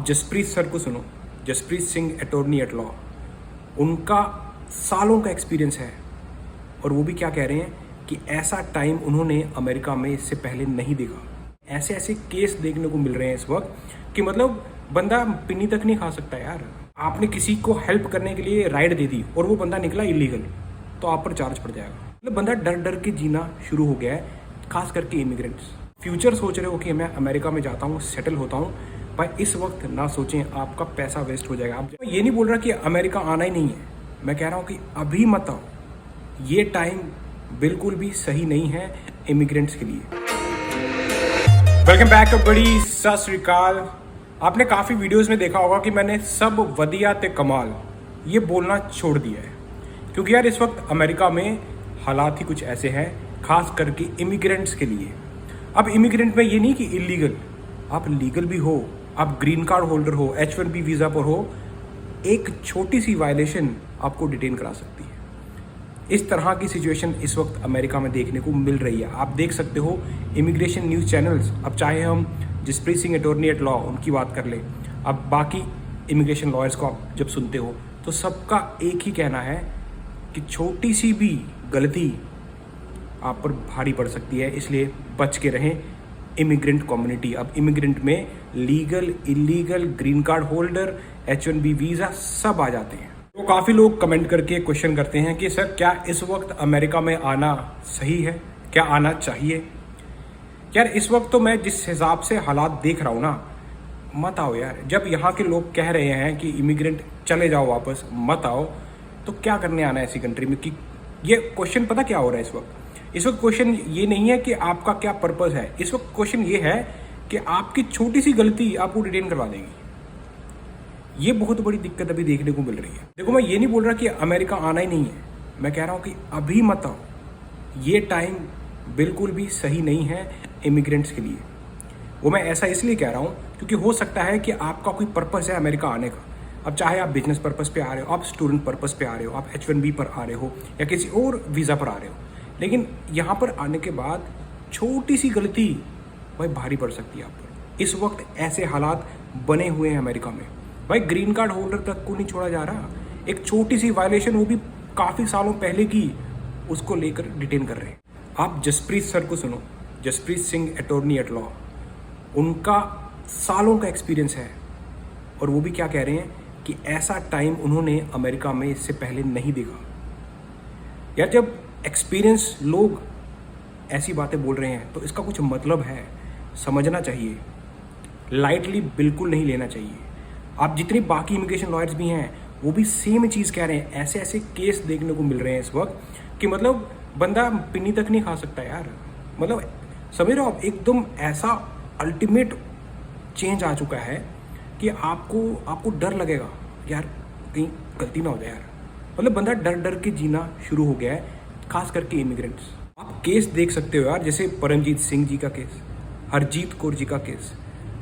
आप जसप्रीत सर को सुनो, Jaspreet Singh attorney at law, उनका सालों का एक्सपीरियंस है और वो भी क्या कह रहे हैं कि ऐसा टाइम उन्होंने अमेरिका में इससे पहले नहीं देखा। ऐसे ऐसे केस देखने को मिल रहे हैं इस वक्त कि मतलब बंदा पिन्नी तक नहीं खा सकता यार। आपने किसी को हेल्प करने के लिए राइड दे दी और वो बंदा निकला इलीगल, तो आप पर चार्ज पड़ जाएगा। मतलब बंदा डर डर के जीना शुरू हो गया है, खास करके इमिग्रेंट्स। फ्यूचर सोच रहे हो कि मैं अमेरिका में जाता हूँ, सेटल होता हूँ, पर इस वक्त ना सोचें, आपका पैसा वेस्ट हो जाएगा। मैं ये नहीं बोल रहा कि अमेरिका आना ही नहीं है, मैं कह रहा हूँ कि अभी मत आओ, ये टाइम बिल्कुल भी सही नहीं है इमिग्रेंट्स के लिए। वेलकम बैक बड़ी सत श्री अकाल। आपने काफ़ी वीडियोस में देखा होगा कि मैंने सब वदिया ते कमाल ये बोलना छोड़ दिया है, क्योंकि यार इस वक्त अमेरिका में हालात ही कुछ ऐसे हैं, खास करके इमिग्रेंट्स के लिए। अब इमिग्रेंट में ये नहीं कि इलीगल, आप लीगल भी हो, आप ग्रीन कार्ड होल्डर हो, H1B वीज़ा पर हो, एक छोटी सी वायलेशन आपको डिटेन करा सकती है। इस तरह की सिचुएशन इस वक्त अमेरिका में देखने को मिल रही है। आप देख सकते हो इमिग्रेशन न्यूज़ चैनल्स, अब चाहे हम Jaspreet Singh attorney at law उनकी बात कर लें, अब बाकी इमिग्रेशन लॉयर्स को आप जब सुनते हो तो सबका एक ही कहना है कि छोटी सी भी गलती आप पर भारी पड़ सकती है, इसलिए बच के रहें। इमिग्रेंट कम्युनिटी, अब इमिग्रेंट में legal, illegal, green card holder, H1B visa सब आ जाते हैं। तो काफ़ी लोग कमेंट करके क्वेश्चन करते हैं कि सर क्या इस वक्त अमेरिका में आना सही है, क्या आना चाहिए? यार इस वक्त तो मैं जिस हिसाब से हालात देख रहा हूँ ना, मत आओ यार। जब यहाँ के लोग कह रहे हैं कि इमिग्रेंट चले जाओ वापस, मत आओ, तो क्या करने आना है ऐसी कंट्री में? कि ये क्वेश्चन पता क्या हो रहा है इस वक्त? इस वक्त क्वेश्चन ये नहीं है कि आपका क्या पर्पस है, इस वक्त क्वेश्चन ये है कि आपकी छोटी सी गलती आपको डिटेन करवा देगी। ये बहुत बड़ी दिक्कत अभी देखने को मिल रही है। देखो, मैं ये नहीं बोल रहा कि अमेरिका आना ही नहीं है, मैं कह रहा हूँ कि अभी मत आओ, ये टाइम बिल्कुल भी सही नहीं है इमिग्रेंट्स के लिए। वो मैं ऐसा इसलिए कह रहा हूँ क्योंकि हो सकता है कि आपका कोई पर्पस है अमेरिका आने का। अब चाहे आप बिजनेस पर्पस पे आ रहे हो, आप स्टूडेंट पर्पस पे आ रहे हो, आप H1B पर आ रहे हो या किसी और वीज़ा पर आ रहे हो, लेकिन यहाँ पर आने के बाद छोटी सी गलती भाई भारी पड़ सकती है आप पर। इस वक्त ऐसे हालात बने हुए हैं अमेरिका में, भाई ग्रीन कार्ड होल्डर तक को नहीं छोड़ा जा रहा। एक छोटी सी वायलेशन, वो भी काफ़ी सालों पहले की, उसको लेकर डिटेन कर रहे हैं। आप जसप्रीत सर को सुनो, Jaspreet Singh attorney at law, उनका सालों का एक्सपीरियंस है और वो भी क्या कह रहे हैं कि ऐसा टाइम उन्होंने अमेरिका में इससे पहले नहीं देखा। यार जब एक्सपीरियंस लोग ऐसी बातें बोल रहे हैं तो इसका कुछ मतलब है, समझना चाहिए, लाइटली बिल्कुल नहीं लेना चाहिए। आप जितने बाकी इमिग्रेशन लॉयर्स भी हैं वो भी सेम चीज़ कह रहे हैं। ऐसे ऐसे केस देखने को मिल रहे हैं इस वक्त कि मतलब बंदा पिन्नी तक नहीं खा सकता यार। मतलब समझ रहे हो आप, एकदम ऐसा अल्टीमेट चेंज आ चुका है कि आपको डर लगेगा यार कहीं गलती ना हो जाए यार। मतलब बंदा डर डर के जीना शुरू हो गया है, खास करके इमिग्रेंट्स। आप केस देख सकते हो यार, जैसे परमजीत सिंह जी का केस, हरजीत कौर जी का केस।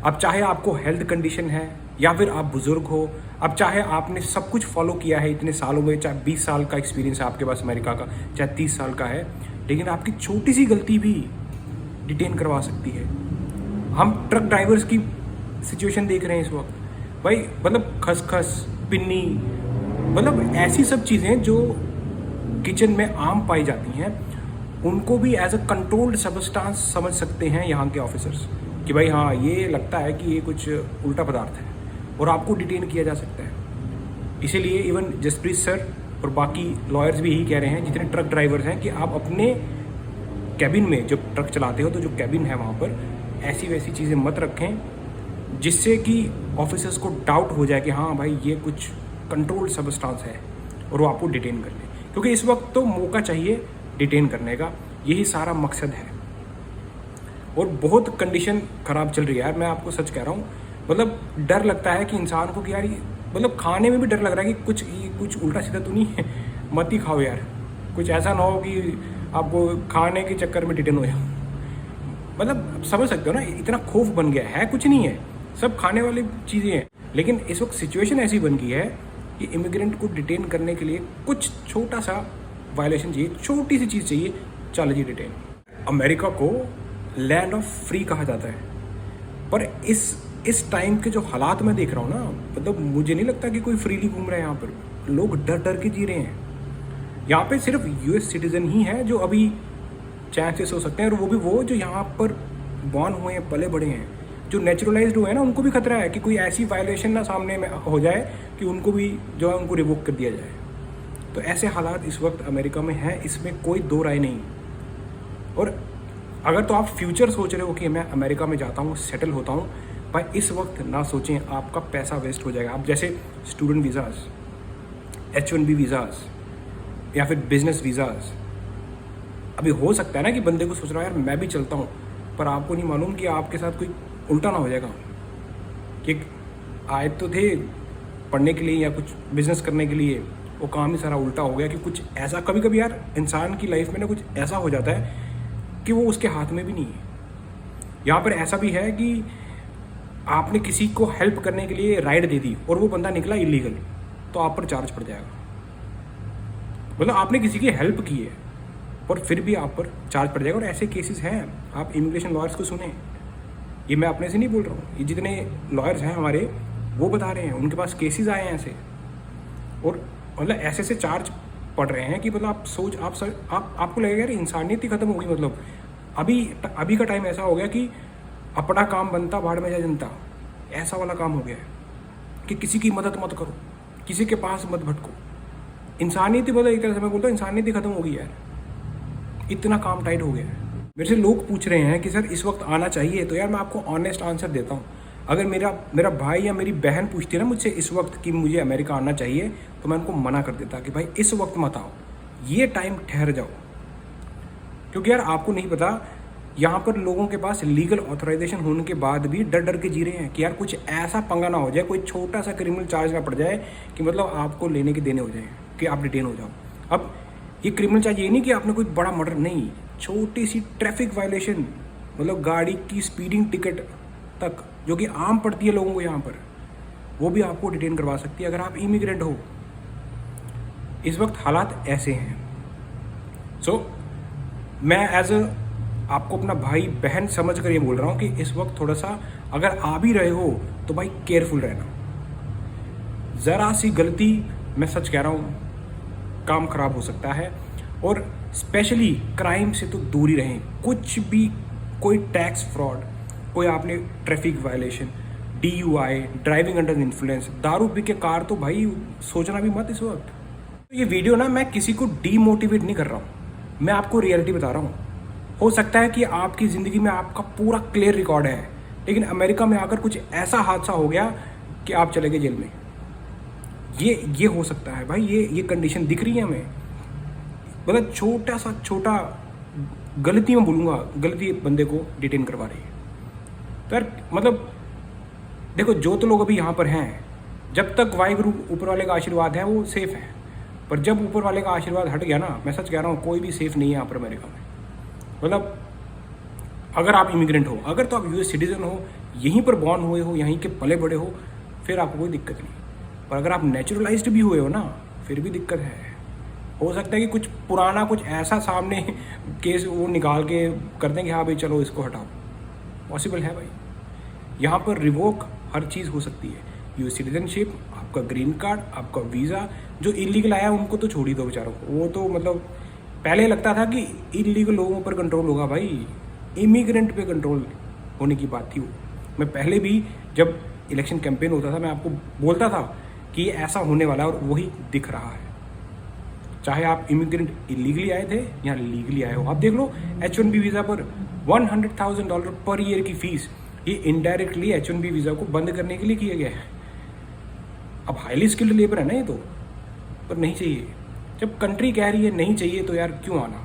अब चाहे आपको हेल्थ कंडीशन है या फिर आप बुजुर्ग हो, अब चाहे आपने सब कुछ फॉलो किया है इतने सालों में, चाहे 20 साल का एक्सपीरियंस है आपके पास अमेरिका का, चाहे 30 साल का है, लेकिन आपकी छोटी सी गलती भी डिटेन करवा सकती है। हम ट्रक ड्राइवर्स की सिचुएशन देख रहे हैं इस वक्त, भाई मतलब खसखस, पिन्नी, मतलब ऐसी सब चीज़ें जो किचन में आम पाई जाती हैं, उनको भी एज अ कंट्रोल्ड सब्सटेंस समझ सकते हैं यहाँ के ऑफिसर्स कि भाई हाँ, ये लगता है कि ये कुछ उल्टा पदार्थ है और आपको डिटेन किया जा सकता है। इसीलिए इवन जसप्रीत सर और बाकी लॉयर्स भी यही कह रहे हैं, जितने ट्रक ड्राइवर्स हैं, कि आप अपने कैबिन में जब ट्रक चलाते हो तो जो कैबिन है वहाँ पर ऐसी वैसी चीज़ें मत रखें जिससे कि ऑफिसर्स को डाउट हो जाए कि हाँ भाई ये कुछ कंट्रोल्ड सब्सटेंस है और वो आपको डिटेन कर ले। क्योंकि इस वक्त तो मौका चाहिए डिटेन करने का, यही सारा मकसद है। और बहुत कंडीशन ख़राब चल रही है यार, मैं आपको सच कह रहा हूँ। मतलब डर लगता है कि इंसान को कि यार मतलब खाने में भी डर लग रहा है कि कुछ उल्टा सीधा तो नहीं है, मत ही खाओ यार, कुछ ऐसा ना हो कि आपको खाने के चक्कर में डिटेन हो जाओ। मतलब समझ सकते हो ना, इतना खौफ बन गया है, कुछ नहीं है, सब खाने वाली चीज़ें हैं। लेकिन इस वक्त सिचुएशन ऐसी बन गई है कि इमिग्रेंट को डिटेन करने के लिए कुछ छोटा सा वायलेशन चाहिए, छोटी सी चीज़ चाहिए, चलो जी डिटेन। अमेरिका को लैंड ऑफ फ्री कहा जाता है, पर इस इस टाइम के जो हालात मैं देख रहा हूँ ना, मतलब मुझे नहीं लगता कि कोई फ्रीली घूम रहा है यहाँ पर। लोग डर डर के जी रहे हैं। यहाँ पे सिर्फ यूएस सिटीजन ही है जो अभी चैन से सो सकते हैं, और वो भी वो जो यहाँ पर बॉर्न हुए हैं, पले बड़े हैं। जो नेचुरलाइज्ड हुए हैं ना, उनको भी खतरा है कि कोई ऐसी वायलेशन ना सामने में हो जाए कि उनको भी जो है उनको रिवोक कर दिया जाए। तो ऐसे हालात इस वक्त अमेरिका में हैं, इसमें कोई दो राय नहीं। और अगर तो आप फ्यूचर सोच रहे हो कि मैं अमेरिका में जाता हूँ, सेटल होता हूँ, भाई इस वक्त ना सोचें, आपका पैसा वेस्ट हो जाएगा। आप जैसे स्टूडेंट वीज़ाज़, H1B वीज़ाज़ या फिर बिजनेस वीज़ाज़, अभी हो सकता है ना कि बंदे को सोच रहा है यार मैं भी चलता हूँ, पर आपको नहीं मालूम कि आपके साथ कोई उल्टा ना हो जाएगा कि आए तो थे पढ़ने के लिए या कुछ बिजनेस करने के लिए, वो काम ही सारा उल्टा हो गया कि कुछ ऐसा। कभी कभी यार इंसान की लाइफ में ना कुछ ऐसा हो जाता है कि वो उसके हाथ में भी नहीं है। यहाँ पर ऐसा भी है कि आपने किसी को हेल्प करने के लिए राइड दे दी और वो बंदा निकला इलीगल, तो आप पर चार्ज पड़ जाएगा। मतलब आपने किसी की हेल्प की है और फिर भी आप पर चार्ज पड़ जाएगा। और ऐसे केसेस हैं, आप इमिग्रेशन लॉयर्स को सुने, ये मैं अपने से नहीं बोल रहा हूँ, ये जितने लॉयर्स हैं हमारे वो बता रहे हैं, उनके पास केसेस आए हैं ऐसे। और मतलब ऐसे से चार्ज पड़ रहे हैं कि मतलब आप सोच, आपको लगेगा यार इंसानियत ही खत्म होगी। मतलब अभी का टाइम ऐसा हो गया कि अपना काम बनता बाढ़ में जाए जनता, ऐसा वाला काम हो गया है कि किसी की मदद मत करो, किसी के पास मत भटको। इंसानियत ही, मतलब एक तरह से मैं बोलता हूँ इंसानियत ही खत्म होगी यार, इतना काम टाइट हो गया है। मेरे से लोग पूछ रहे हैं कि सर इस वक्त आना चाहिए, तो यार मैं आपको ऑनेस्ट आंसर देता हूँ। अगर मेरा भाई या मेरी बहन पूछती है ना मुझसे इस वक्त कि मुझे अमेरिका आना चाहिए, तो मैं उनको मना कर देता कि भाई इस वक्त मत आओ, ये टाइम ठहर जाओ। क्योंकि यार आपको नहीं पता, यहाँ पर लोगों के पास लीगल ऑथराइजेशन होने के बाद भी डर डर के जी रहे हैं कि यार कुछ ऐसा पंगा ना हो जाए, कोई छोटा सा क्रिमिनल चार्ज ना पड़ जाए कि मतलब आपको लेने के देने हो जाए कि आप डिटेन हो जाओ। अब ये क्रिमिनल चार्ज ये नहीं कि आपने कोई बड़ा मर्डर, नहीं, छोटी सी ट्रैफिक वायलेशन, मतलब गाड़ी की स्पीडिंग टिकट तक जो कि आम पड़ती है लोगों को यहाँ पर, वो भी आपको डिटेन करवा सकती है अगर आप इमिग्रेंट हो। इस वक्त हालात ऐसे हैं। सो मैं एज आपको अपना भाई बहन समझ कर ये बोल रहा हूँ कि इस वक्त थोड़ा सा अगर आ भी रहे हो तो भाई केयरफुल रहना। ज़रा सी गलती, मैं सच कह रहा हूँ, काम खराब हो सकता है। और स्पेशली क्राइम से तो दूर ही रहें। कुछ भी, कोई टैक्स फ्रॉड, कोई आपने traffic violation, DUI, driving under influence, दारू पी के कार, तो भाई सोचना भी मत इस वक्त। ये वीडियो ना मैं किसी को डीमोटिवेट नहीं कर रहा हूँ, मैं आपको रियलिटी बता रहा हूँ। हो सकता है कि आपकी ज़िंदगी में आपका पूरा क्लियर रिकॉर्ड है, लेकिन अमेरिका में आकर कुछ ऐसा हादसा हो गया कि आप चले गए जेल में। ये हो सकता है भाई, ये कंडीशन दिख रही है हमें। मतलब छोटा गलती में बोलूँगा, गलती बंदे को डिटेन करवा रही है। तो यार मतलब देखो, जो तो लोग अभी यहाँ पर हैं, जब तक वाहिगुरु ऊपर वाले का आशीर्वाद है वो सेफ़ है, पर जब ऊपर वाले का आशीर्वाद हट गया ना, मैं सच कह रहा हूँ, कोई भी सेफ़ नहीं है यहाँ पर अमेरिका में। मतलब अगर आप इमिग्रेंट हो, अगर तो आप US सिटीज़न हो, यहीं पर बॉर्न हुए हो, यहीं के पले बड़े हो, फिर आपको कोई दिक्कत नहीं। पर अगर आप नेचुरलाइज्ड भी हुए हो ना, फिर भी दिक्कत है। हो सकता है कि कुछ पुराना, कुछ ऐसा सामने केस वो निकाल के कर दें कि हाँ भाई चलो इसको हटाओ। पॉसिबल है भाई, यहाँ पर रिवोक हर चीज़ हो सकती है। US सिटीजनशिप, आपका ग्रीन कार्ड, आपका वीज़ा। जो इलीगल आया उनको तो छोड़ ही दो बेचारों को, वो तो मतलब पहले लगता था कि इलीगल लोगों पर कंट्रोल होगा, भाई इमिग्रेंट पे कंट्रोल होने की बात थी वो। मैं पहले भी जब इलेक्शन कैंपेन होता था, मैं आपको बोलता था कि ये ऐसा होने वाला है, और वही दिख रहा है। चाहे आप इमिग्रेंट इलीगली आए थे या लीगली आए हो, आप देख लो H1B वीज़ा पर $100,000 पर ईयर की फीस, ये इनडायरेक्टली H1B वीज़ा को बंद करने के लिए किया गया है। अब हाईली स्किल्ड लेबर है ना ये तो, पर नहीं चाहिए। जब कंट्री कह रही है नहीं चाहिए, तो यार क्यों आना,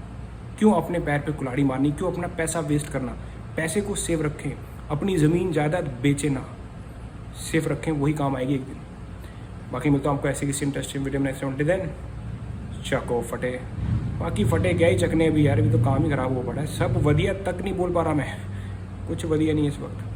क्यों अपने पैर पे कुल्हाड़ी मारनी, क्यों अपना पैसा वेस्ट करना। पैसे को सेव रखें, अपनी ज़मीन जायदाद बेचे ना, सेफ रखें, वही काम आएगी एक दिन। बाकी मिलता हूँ आपको ऐसे किसी इंटरेस्टिंग वीडियो में नेक्स्ट दिन। चको फटे, बाकी फटे क्या ही चकने, अभी यार अभी तो काम ही खराब हो पड़ा है। सब वधिया तक नहीं बोल पा रहा मैं, कुछ वधिया नहीं है इस वक्त।